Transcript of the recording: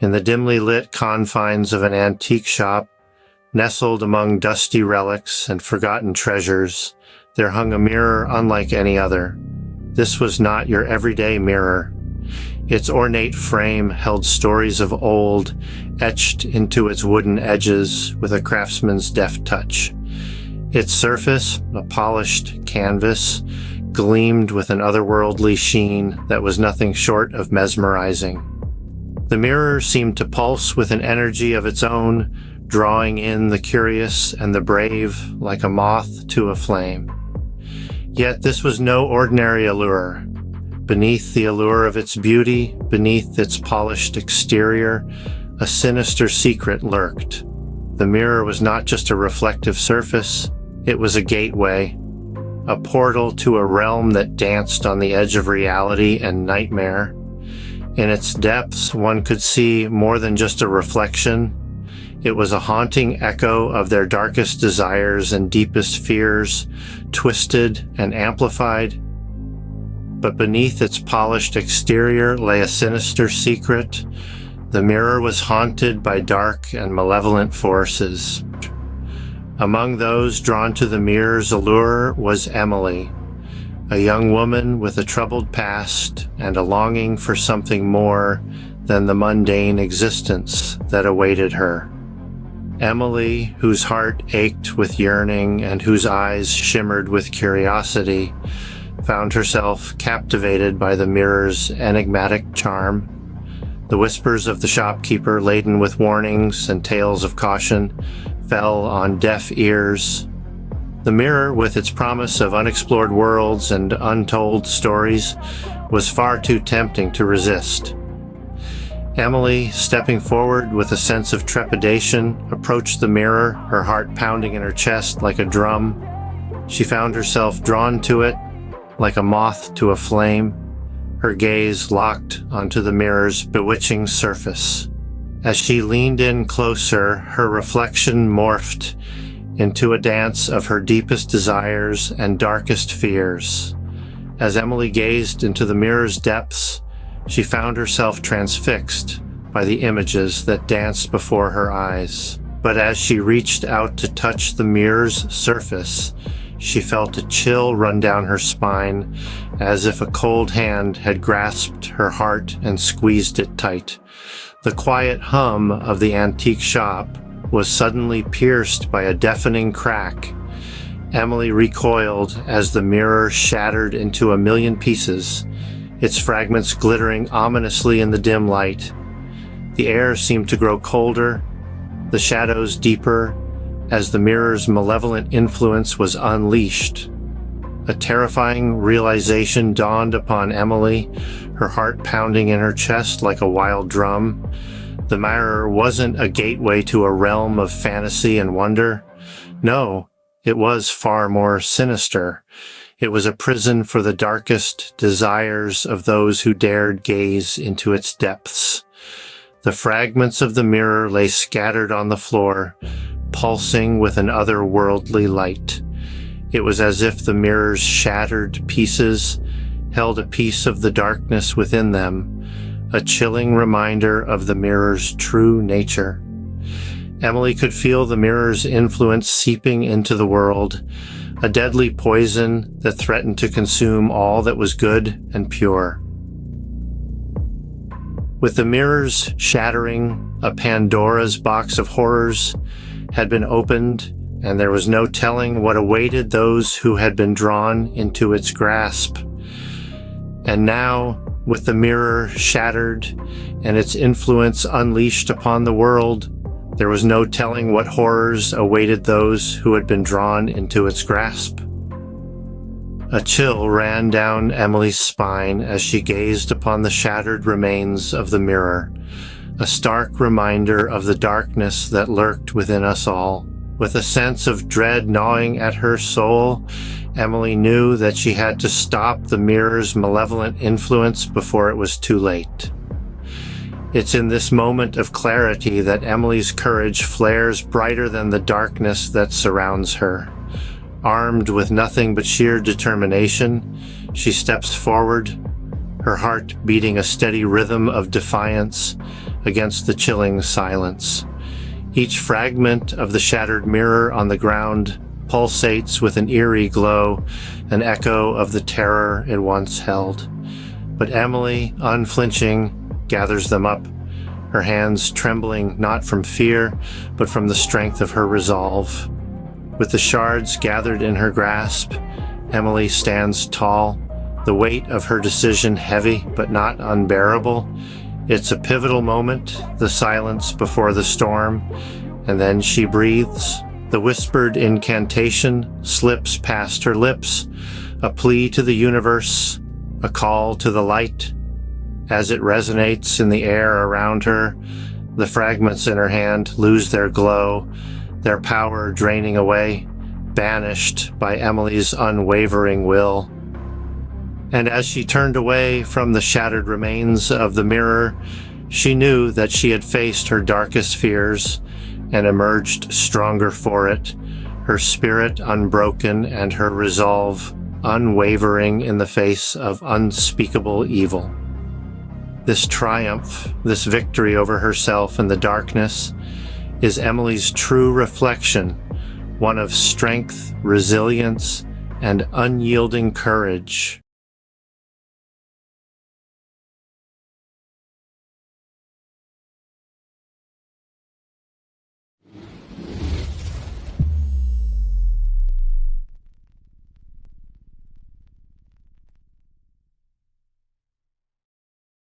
In the dimly lit confines of an antique shop, nestled among dusty relics and forgotten treasures, there hung a mirror unlike any other. This was not your everyday mirror. Its ornate frame held stories of old, etched into its wooden edges with a craftsman's deft touch. Its surface, a polished canvas, gleamed with an otherworldly sheen that was nothing short of mesmerizing. The mirror seemed to pulse with an energy of its own, drawing in the curious and the brave like a moth to a flame. Yet this was no ordinary allure. Beneath the allure of its beauty, beneath its polished exterior, a sinister secret lurked. The mirror was not just a reflective surface, it was a gateway, a portal to a realm that danced on the edge of reality and nightmare. In its depths, one could see more than just a reflection. It was a haunting echo of their darkest desires and deepest fears, twisted and amplified. But beneath its polished exterior lay a sinister secret. The mirror was haunted by dark and malevolent forces. Among those drawn to the mirror's allure was Emily, a young woman with a troubled past and a longing for something more than the mundane existence that awaited her. Emily, whose heart ached with yearning and whose eyes shimmered with curiosity, found herself captivated by the mirror's enigmatic charm. The whispers of the shopkeeper, laden with warnings and tales of caution, fell on deaf ears. The mirror, with its promise of unexplored worlds and untold stories, was far too tempting to resist. Emily, stepping forward with a sense of trepidation, approached the mirror, her heart pounding in her chest like a drum. She found herself drawn to it, like a moth to a flame, her gaze locked onto the mirror's bewitching surface. As she leaned in closer, her reflection morphed into a dance of her deepest desires and darkest fears. As Emily gazed into the mirror's depths, she found herself transfixed by the images that danced before her eyes. But as she reached out to touch the mirror's surface, she felt a chill run down her spine, as if a cold hand had grasped her heart and squeezed it tight. The quiet hum of the antique shop was suddenly pierced by a deafening crack. Emily recoiled as the mirror shattered into a million pieces, its fragments glittering ominously in the dim light. The air seemed to grow colder, the shadows deeper, as the mirror's malevolent influence was unleashed. A terrifying realization dawned upon Emily, her heart pounding in her chest like a wild drum. The mirror wasn't a gateway to a realm of fantasy and wonder. No, it was far more sinister. It was a prison for the darkest desires of those who dared gaze into its depths. The fragments of the mirror lay scattered on the floor, pulsing with an otherworldly light. It was as if the mirror's shattered pieces held a piece of the darkness within them, a chilling reminder of the mirror's true nature. Emily could feel the mirror's influence seeping into the world, a deadly poison that threatened to consume all that was good and pure. With the mirror's shattering, a Pandora's box of horrors had been opened, and there was no telling what awaited those who had been drawn into its grasp. And now, with the mirror shattered and its influence unleashed upon the world, there was no telling what horrors awaited those who had been drawn into its grasp. A chill ran down Emily's spine as she gazed upon the shattered remains of the mirror, a stark reminder of the darkness that lurked within us all. With a sense of dread gnawing at her soul, Emily knew that she had to stop the mirror's malevolent influence before it was too late. It's in this moment of clarity that Emily's courage flares brighter than the darkness that surrounds her. Armed with nothing but sheer determination, she steps forward, her heart beating a steady rhythm of defiance against the chilling silence. Each fragment of the shattered mirror on the ground pulsates with an eerie glow, an echo of the terror it once held. But Emily, unflinching, gathers them up, her hands trembling not from fear, but from the strength of her resolve. With the shards gathered in her grasp, Emily stands tall, the weight of her decision heavy but not unbearable. It's a pivotal moment, the silence before the storm, and then she breathes. The whispered incantation slips past her lips, a plea to the universe, a call to the light. As it resonates in the air around her, the fragments in her hand lose their glow, their power draining away, banished by Emily's unwavering will. And as she turned away from the shattered remains of the mirror, she knew that she had faced her darkest fears and emerged stronger for it, her spirit unbroken and her resolve unwavering in the face of unspeakable evil. This triumph, this victory over herself in the darkness, is Emily's true reflection, one of strength, resilience, and unyielding courage.